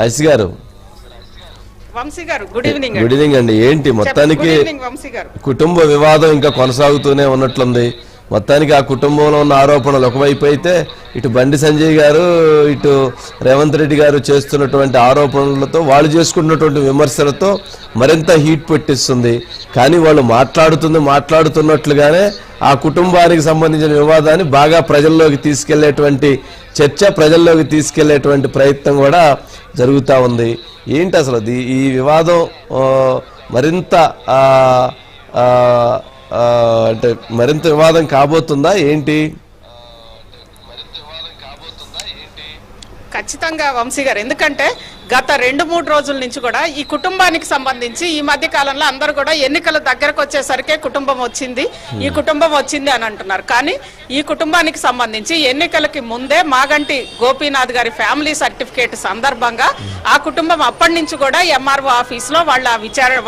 IC గారు, వంశీ గారు, good evening. Good evening అండి. ఏంటి మొత్తానికి కుటుంబ వివాదం ఇంకా కొనసాగుతూనే ఉన్నట్లుంది. మొత్తానికి ఆ కుటుంబంలో ఉన్న ఆరోపణలు ఒకవైపు అయితే, ఇటు బండి సంజయ్ గారు, ఇటు రేవంత్ రెడ్డి గారు చేస్తున్నటువంటి ఆరోపణలతో, వాళ్ళు చేసుకున్నటువంటి విమర్శలతో మరింత హీట్ పెట్టిస్తుంది. కానీ వాళ్ళు మాట్లాడుతున్నట్లుగానే ఆ కుటుంబానికి సంబంధించిన వివాదాన్ని బాగా ప్రజల్లోకి తీసుకెళ్లేటువంటి చర్చ, ప్రజల్లోకి తీసుకెళ్లేటువంటి ప్రయత్నం కూడా జరుగుతూ ఉంది. ఏంటి అసలు ఈ వివాదం మరింత అంటే మరింత వివాదం కాబోతుందా ఏంటి? ఖచ్చితంగా వంశీ గారు, ఎందుకంటే గత 2-3 రోజుల నుంచి కూడా ఈ కుటుంబానికి సంబంధించి ఈ మధ్య కాలంలో అందరూ కూడా ఎన్నికల దగ్గరకు వచ్చేసరికి కుటుంబం వచ్చింది అని అంటున్నారు. కానీ ఈ కుటుంబానికి సంబంధించి ఎన్నికలకి ముందే మాగంటి గోపీనాథ్ గారి ఫ్యామిలీ సర్టిఫికేట్ సందర్భంగా ఆ కుటుంబం అప్పటి నుంచి కూడా ఎంఆర్ఓ ఆఫీస్ లో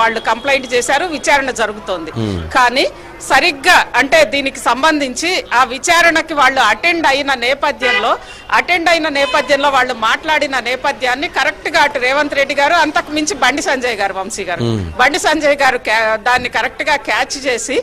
వాళ్ళు కంప్లైంట్ చేశారు, విచారణ జరుగుతోంది. కానీ సరిగ్గా అంటే దీనికి సంబంధించి ఆ విచారణకి వాళ్ళు అటెండ్ అయిన నేపథ్యంలో వాళ్ళు మాట్లాడిన నేపథ్యాన్ని కరెక్ట్ గా అటు రేవంత్ రెడ్డి గారు, అంతకు మించి బండి సంజయ్ గారు, వంశీ గారు, బండి సంజయ్ గారు దాన్ని కరెక్ట్ గా క్యాచ్ చేసి,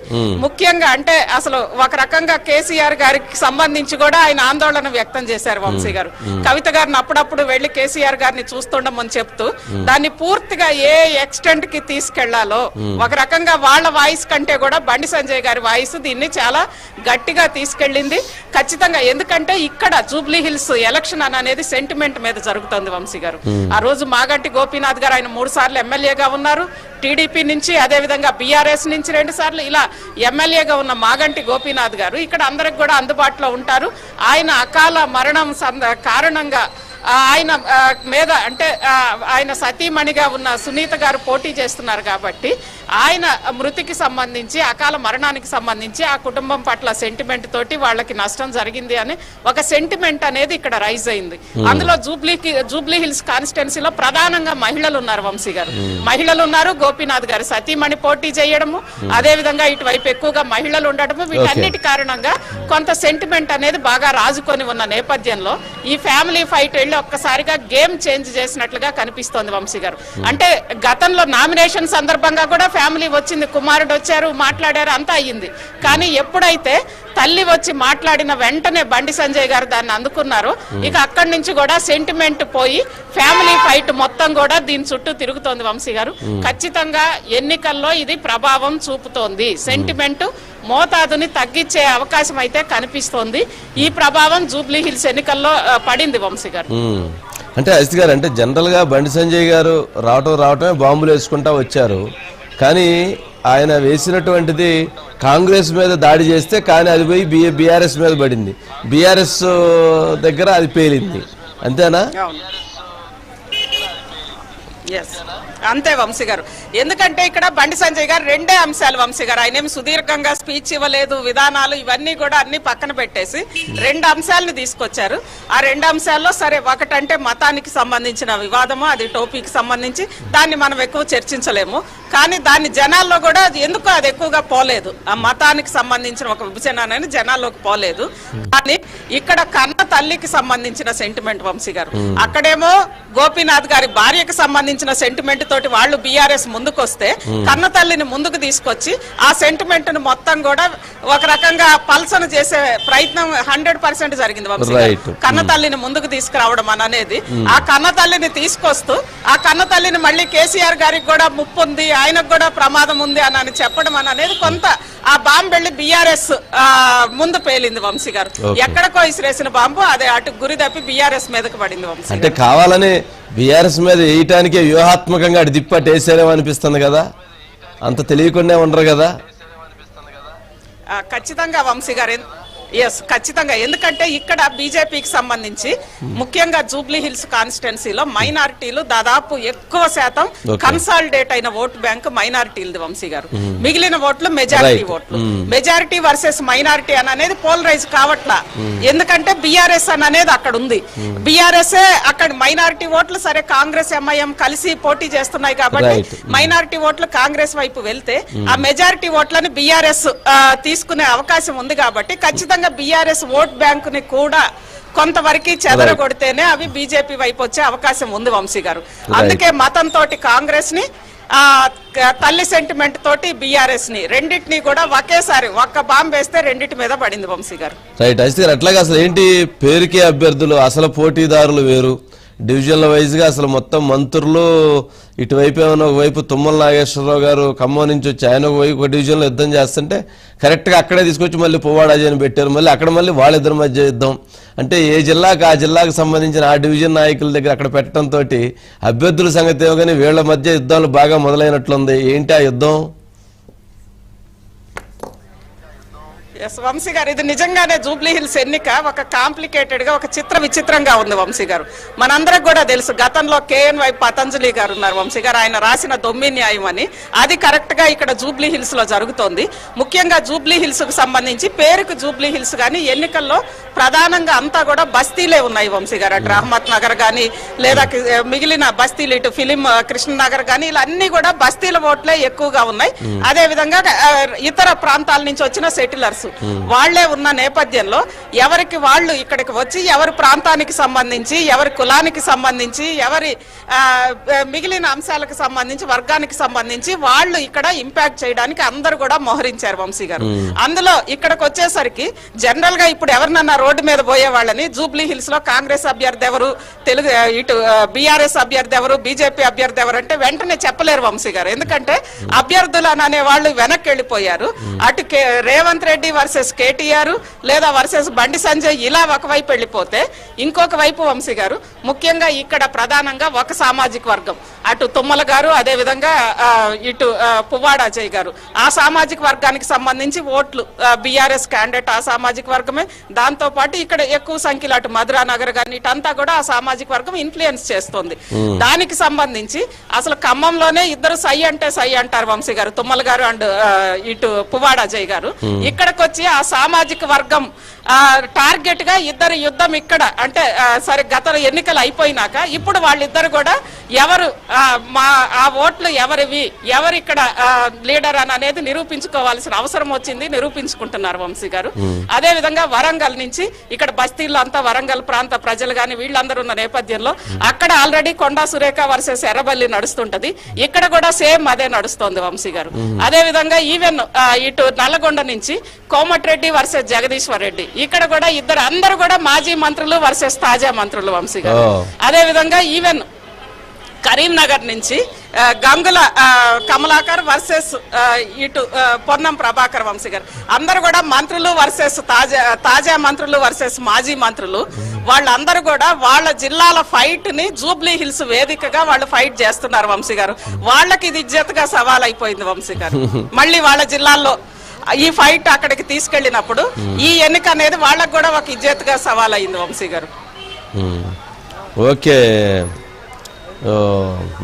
ముఖ్యంగా అంటే అసలు ఒక రకంగా కేసీఆర్ గారికి సంబంధించి కూడా ఆయన ఆందోళన వ్యక్తం చేశారు వంశీ గారు. కవిత గారిని అప్పుడప్పుడు వెళ్లి కేసీఆర్ గారిని చూస్తుండమని చెప్తూ దాన్ని పూర్తిగా ఏ ఎక్స్టెంట్ కి తీసుకెళ్లాలో, ఒక రకంగా వాళ్ళ వాయిస్ కంటే కూడా బండి సంజయ్ గారి వాయిస్ దీన్ని చాలా గట్టిగా తీసుకెళ్లింది. ఖచ్చితంగా ఎందుకంటే ఇక్కడ జూబ్లీ హిల్స్ ఎలక్షన్ అనేది సెంటిమెంట్ మీద జరుగుతుంది వంశీ గారు. ఆ రోజు మాగంటి గోపీనాథ్ గారు ఆయన 3 సార్లు ఎమ్మెల్యేగా ఉన్నారు, టీడీపీ నుంచి, అదేవిధంగా బీఆర్ఎస్ నుంచి 2 సార్లు ఇలా ఎమ్మెల్యేగా ఉన్న మాగంటి గోపీనాథ్ గారు ఇక్కడ అందరికి కూడా అందుబాటులో ఉంటారు. ఆయన అకాల మరణం కారణంగా ఆయన మీద అంటే ఆయన సతీమణిగా ఉన్న సునీత గారు పోటీ చేస్తున్నారు కాబట్టి ఆయన మృతికి సంబంధించి, అకాల మరణానికి సంబంధించి ఆ కుటుంబం పట్ల సెంటిమెంట్ తోటి వాళ్ళకి నష్టం జరిగింది అని ఒక సెంటిమెంట్ అనేది ఇక్కడ రైజ్ అయింది. అందులో జూబ్లీ హిల్స్ కాన్స్టిట్యున్సీలో ప్రధానంగా మహిళలు ఉన్నారు వంశీ గారు, మహిళలు ఉన్నారు. గోపీనాథ్ గారు సతీమణి పోటీ చేయడము, అదే విధంగా ఇటువైపు ఎక్కువగా మహిళలు ఉండటము, వీటన్నిటి కారణంగా కొంత సెంటిమెంట్ అనేది బాగా రాజుకొని ఉన్న నేపథ్యంలో ఈ ఫ్యామిలీ ఫైట్ వెళ్ళి ఒక్కసారిగా గేమ్ చేంజ్ చేసినట్లుగా కనిపిస్తోంది వంశీ గారు. అంటే గతంలో నామినేషన్ సందర్భంగా కూడా ఫ్యామిలీ వచ్చింది, కుమారుడు వచ్చారు, మాట్లాడారు, అంతా అయ్యింది. కానీ ఎప్పుడైతే తల్లి వచ్చి మాట్లాడిన వెంటనే బండి సంజయ్ గారు దాన్ని అందుకున్నారు. ఇక అక్కడి నుంచి కూడా సెంటిమెంట్ పోయి ఫ్యామిలీ ఫైట్ మొత్తం కూడా దీని చుట్టూ తిరుగుతోంది వంశీ గారు. ఖచ్చితంగా ఎన్నికల్లో ఇది ప్రభావం చూపుతోంది. సెంటిమెంట్ మోతాదుని తగ్గించే అవకాశం అయితే కనిపిస్తోంది. ఈ ప్రభావం జూబ్లీ హిల్స్ ఎన్నికల్లో పడింది వంశీ గారు. అంటే అజిత్ గారు, అంటే జనరల్ గా బండి సంజయ్ గారు రావటమే బాంబులు వేసుకుంటా వచ్చారు. కానీ ఆయన వేసినటువంటిది కాంగ్రెస్ మీద దాడి చేస్తే, కానీ అది పోయి బీఆర్ఎస్ మీద పడింది. బీఆర్ఎస్ దగ్గర అది పేలింది, అంతేనా? అంతే వంశీ గారు. ఎందుకంటే ఇక్కడ బండి సంజయ్ గారు 2 అంశాలు వంశీ గారు, ఆయన ఏమి సుదీర్ఘంగా స్పీచ్ ఇవ్వలేదు, విధానాలు ఇవన్నీ కూడా అన్ని పక్కన పెట్టేసి 2 అంశాలను తీసుకొచ్చారు. ఆ 2 అంశాల్లో సరే, ఒకటంటే మతానికి సంబంధించిన వివాదము, అది టోపీకి సంబంధించి, దాన్ని మనం ఎక్కువ చర్చించలేము. కానీ దాన్ని జనాల్లో కూడా ఎందుకో అది ఎక్కువగా పోలేదు. ఆ మతానికి సంబంధించిన ఒక విభజన అనేది జనాల్లోకి పోలేదు. కానీ ఇక్కడ కన్న తల్లికి సంబంధించిన సెంటిమెంట్ వంశీ గారు, అక్కడేమో గోపీనాథ్ గారి భార్యకు సంబంధించిన సెంటిమెంట్ తోటి వాళ్ళు బీఆర్ఎస్ ముందుకు వస్తే, కన్న తల్లిని ముందుకు తీసుకొచ్చి ఆ సెంటిమెంట్ ను మొత్తం కూడా ఒక రకంగా పల్సన చేసే ప్రయత్నం 100% జరిగింది వంశీ గారు. కన్న తల్లిని ముందుకు తీసుకురావడం అనేది, ఆ కన్న తల్లిని తీసుకొస్తూ ఆ కన్న తల్లిని మళ్ళీ కేసీఆర్ గారికి కూడా ముప్పు ఉంది, ఆయనకు కూడా ప్రమాదం ఉంది అని చెప్పడం అనేది కొంత ఆ బాంబు వెళ్ళి బీఆర్ఎస్ ముందు పేలింది వంశీ గారు. ఎక్కడికో ఇసిరేసిన బాంబు అదే అటు గురి తప్పి బీఆర్ఎస్ మీదకి పడింది వంశీ. అంటే కావాలని బీఆర్ఎస్ మీద వేయటానికి వ్యూహాత్మకంగా అటు దిప్పటి వేసారేమో అనిపిస్తుంది కదా, అంత తెలియకుండా ఉండరు కదా? ఖచ్చితంగా వంశీ గారు, ఖచ్చితంగా. ఎందుకంటే ఇక్కడ బీజేపీకి సంబంధించి ముఖ్యంగా జూబ్లీ హిల్స్ కాన్స్టిట్యున్సీలో మైనారిటీలు దాదాపు ఎక్కువ శాతం కన్సాలిడేట్ అయిన ఓటు బ్యాంక్ మైనారిటీలది వంశీ గారు. మిగిలిన ఓట్లు మెజారిటీ ఓట్లు. మెజారిటీ వర్సెస్ మైనారిటీ అనేది పోలరైజ్ కావట్లా. ఎందుకంటే బీఆర్ఎస్ అనేది అక్కడ ఉంది. బీఆర్ఎస్ అక్కడ మైనారిటీ ఓట్లు సరే కాంగ్రెస్ ఎంఐఎం కలిసి పోటీ చేస్తున్నాయి కాబట్టి మైనారిటీ ఓట్లు కాంగ్రెస్ వైపు వెళ్తే ఆ మెజారిటీ ఓట్లని బీఆర్ఎస్ తీసుకునే అవకాశం ఉంది. కాబట్టి ఖచ్చితంగా బీఆర్ఎస్ ఓట్ బ్యాంక్ ని కూడా కొంతవరకు చెదరగొడితేనే అవి బీజేపీ వైపు వచ్చే అవకాశం ఉంది వంశీ గారు. అందుకే మతంతో కాంగ్రెస్ ని తల్లి సెంటిమెంట్ తోటి బీఆర్ఎస్ ని రెండింటినీ కూడా ఒకేసారి ఒక్క బాంబు వేస్తే రెండింటి మీద పడింది వంశీ గారు. రైట్ అజిత్ గారు, అట్లాగే అసలు ఏంటి పేరుకే అభ్యర్థులు, అసలు పోటీదారులు వేరు, డివిజన్ల వైజ్ గా అసలు మొత్తం మంత్రులు ఇటువైపు ఏమైనా ఒకవైపు తుమ్మల నాగేశ్వరరావు గారు ఖమ్మం నుంచి వచ్చి ఆయన ఒక డివిజన్ లో యుద్ధం చేస్తుంటే కరెక్ట్ గా అక్కడే తీసుకొచ్చి మళ్ళీ పువ్వాడ అజయ్ పెట్టారు, మళ్ళీ అక్కడ మళ్ళీ వాళ్ళిద్దరి మధ్య యుద్ధం. అంటే ఏ జిల్లాకు ఆ జిల్లాకు సంబంధించిన ఆ డివిజన్ నాయకుల దగ్గర అక్కడ పెట్టడంతో అభ్యర్థుల సంగతి ఏమో కానీ వీళ్ళ మధ్య యుద్ధాలు బాగా మొదలైనట్లుంది. ఏంటి ఆ యుద్ధం? వంశీ గారు, ఇది నిజంగానే జూబ్లీ హిల్స్ ఎన్నిక ఒక కాంప్లికేటెడ్ గా ఒక విచిత్రంగా ఉంది వంశీ గారు. మనందరికి కూడా తెలుసు గతంలో KNY పతంజలి గారు ఉన్నారు వంశీ గారు, ఆయన రాసిన దొమ్మి న్యాయం అని, అది కరెక్ట్ గా ఇక్కడ జూబ్లీ హిల్స్ లో జరుగుతోంది. ముఖ్యంగా జూబ్లీ హిల్స్ కు సంబంధించి పేరుకు జూబ్లీ హిల్స్ గానీ ఎన్నికల్లో ప్రధానంగా అంతా కూడా బస్తీలే ఉన్నాయి వంశీ గారు. అటు రహమత్ నగర్ గానీ లేదా మిగిలిన బస్తీలు ఇటు ఫిలిం కృష్ణనగర్ గానీ ఇలా అన్ని కూడా బస్తీల ఓట్లే ఎక్కువగా ఉన్నాయి. అదే విధంగా ఇతర ప్రాంతాల నుంచి వచ్చిన సెటిలర్స్ వాళ్లే ఉన్న నేపథ్యంలో ఎవరికి వాళ్ళు ఇక్కడికి వచ్చి ఎవరి ప్రాంతానికి సంబంధించి ఎవరి కులానికి సంబంధించి ఎవరి మిగిలిన అంశాలకు సంబంధించి వర్గానికి సంబంధించి వాళ్ళు ఇక్కడ ఇంపాక్ట్ చేయడానికి అందరూ కూడా మోహరించారు వంశీ గారు. అందులో ఇక్కడికి వచ్చేసరికి జనరల్ గా ఇప్పుడు ఎవరినన్నా రోడ్డు మీద పోయే వాళ్ళని జూబ్లీ హిల్స్ లో కాంగ్రెస్ అభ్యర్థి ఎవరు, ఇటు బీఆర్ఎస్ అభ్యర్థి ఎవరు, బీజేపీ అభ్యర్థి ఎవరు అంటే వెంటనే చెప్పలేరు వంశీ గారు. ఎందుకంటే అభ్యర్థులు అనే వాళ్ళు వెనక్కి వెళ్ళిపోయారు. అటు రేవంత్ రెడ్డి వర్సెస్ కేటీఆర్ లేదా వర్సెస్ బండి సంజయ్ ఇలా ఒకవైపు వెళ్ళిపోతే ఇంకొక వైపు వంశీ గారు ముఖ్యంగా ఇక్కడ ప్రధానంగా ఒక సామాజిక వర్గం, అటు తుమ్మల గారు అదే విధంగా ఇటు పువ్వాడ అజయ్ గారు, ఆ సామాజిక వర్గానికి సంబంధించి ఓట్లు బీఆర్ఎస్ క్యాండిడేట్ ఆ సామాజిక వర్గమే. దాంతో పాటు ఇక్కడ ఎక్కువ సంఖ్యలో అటు మధురా నగర్ గాని ఇటంతా కూడా ఆ సామాజిక వర్గం ఇన్ఫ్లుయెన్స్ చేస్తుంది. దానికి సంబంధించి అసలు ఖమ్మంలోనే ఇద్దరు సై అంటే సై అంటారు వంశీ గారు, తుమ్మల గారు అండ్ ఇటు పువ్వాడ అజయ్ గారు. ఇక్కడికి వచ్చి ఆ సామాజిక వర్గం టార్గెట్ గా ఇద్దరు యుద్ధం ఇక్కడ అంటే సరే గత ఎన్నికలు అయిపోయినాక ఇప్పుడు వాళ్ళిద్దరు కూడా ఎవరు ఆ ఓట్లు ఎవరివి, ఎవరు ఇక్కడ లీడర్ అని అనేది నిరూపించుకోవాల్సిన అవసరం వచ్చింది, నిరూపించుకుంటున్నారు వంశీ గారు. అదే విధంగా వరంగల్ నుంచి ఇక్కడ బస్తీల్లో అంతా వరంగల్ ప్రాంత ప్రజలు గాని వీళ్ళందరూ ఉన్న నేపథ్యంలో అక్కడ ఆల్రెడీ కొండా సురేఖ వర్సెస్ ఎర్రబల్లి నడుస్తుంటది, ఇక్కడ కూడా సేమ్ అదే నడుస్తోంది వంశీ గారు. అదే విధంగా ఈవెన్ ఇటు నల్లగొండ నుంచి కోమటిరెడ్డి వర్సెస్ జగదీశ్వర్ రెడ్డి, ఇక్కడ కూడా అందరూ కూడా మాజీ మంత్రులు వర్సెస్ తాజా మంత్రులు వంశీ గారు. అదే విధంగా ఈవెన్ కరీంనగర్ నుంచి గంగుల కమలాకర్ వర్సెస్ ఇటు పొన్నం ప్రభాకర్ వంశీ గారు, అందరూ కూడా మంత్రులు వర్సెస్ తాజా మంత్రులు వర్సెస్ మాజీ మంత్రులు. వాళ్ళందరూ కూడా వాళ్ళ జిల్లాల ఫైట్ ని జూబ్లీ హిల్స్ వేదికగా వాళ్ళు ఫైట్ చేస్తున్నారు వంశీ గారు. వాళ్ళకి ఇది ఇజ్జత్గా సవాల్ అయిపోయింది వంశీ గారు. మళ్ళీ వాళ్ళ జిల్లాల్లో ఈ ఫైట్ అక్కడికి తీసుకెళ్లినప్పుడు ఈ ఎన్నిక అనేది వాళ్ళకు కూడా ఒక ఇజ్జత్గా సవాల్ అయింది వంశీ గారు. ఓకే,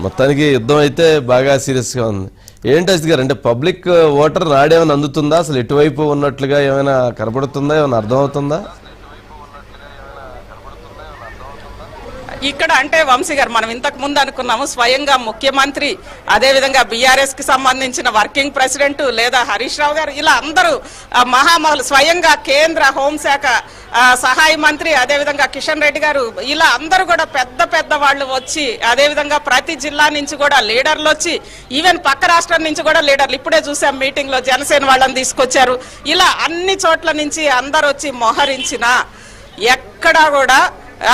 మొత్తానికి యుద్ధం అయితే బాగా సీరియస్ గా ఉంది. ఏంటి అజిత్ గారు, అంటే పబ్లిక్ ఓటర్ నాడేమైనా అందుతుందా, అసలు ఎటువైపు ఉన్నట్లుగా ఏమైనా కనపడుతుందా, ఏమైనా అర్థమవుతుందా? ఇక్కడ అంటే వంశీ గారు మనం ఇంతకు ముందు అనుకున్నాము స్వయంగా ముఖ్యమంత్రి అదే విధంగా బీఆర్ఎస్ కి సంబంధించిన వర్కింగ్ ప్రెసిడెంట్ లేదా హరీష్ రావు గారు ఇలా అందరూ మహామహులు, స్వయంగా కేంద్ర హోంశాఖ సహాయ మంత్రి అదే విధంగా కిషన్ రెడ్డి గారు ఇలా అందరూ కూడా పెద్ద పెద్ద వాళ్ళు వచ్చి అదే విధంగా ప్రతి జిల్లా నుంచి కూడా లీడర్లు వచ్చి ఈవెన్ పక్క రాష్ట్రం నుంచి కూడా లీడర్లు ఇప్పుడే చూసాం మీటింగ్ లో జనసేన వాళ్ళని తీసుకొచ్చారు. ఇలా అన్ని చోట్ల నుంచి అందరు వచ్చి మోహరించిన ఎక్కడా కూడా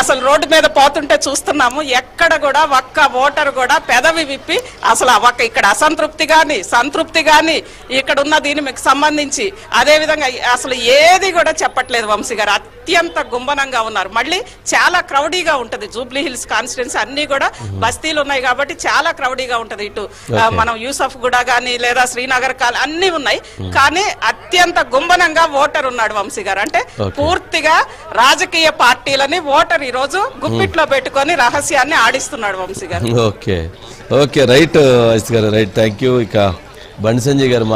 అసలు రోడ్డు మీద పోతుంటే చూస్తున్నాము, ఎక్కడ కూడా ఒక్క ఓటర్ కూడా పెదవి విప్పి అసలు ఇక్కడ అసంతృప్తి గాని సంతృప్తి గాని ఇక్కడ ఉన్న దీనికి సంబంధించి అదే విధంగా అసలు ఏది కూడా చెప్పట్లేదు వంశీ గారు. అత్యంత గుంభనంగా ఉన్నారు. మళ్ళీ చాలా క్రౌడీగా ఉంటది జూబ్లీ హిల్స్ కాన్స్టిట్యున్సీ, అన్ని కూడా బస్తీలు ఉన్నాయి కాబట్టి చాలా క్రౌడీగా ఉంటది. ఇటు మనం యూసఫ్ గూడ గాని లేదా శ్రీనగర్ కాల్ అన్ని ఉన్నాయి, కానీ అత్యంత గుంభనంగా ఓటర్ ఉన్నాడు వంశీ గారు. అంటే పూర్తిగా రాజకీయ పార్టీలని ఓటర్ ఈ రోజు గుప్పిట్లో పెట్టుకొని రహస్యాన్ని ఆడిస్తున్నాడు వంశీ గారు. ఓకే ఓకే రైట్ అజిత్ గారు, రైట్, థ్యాంక్ యూ. ఇక బండి సంజయ్ గారు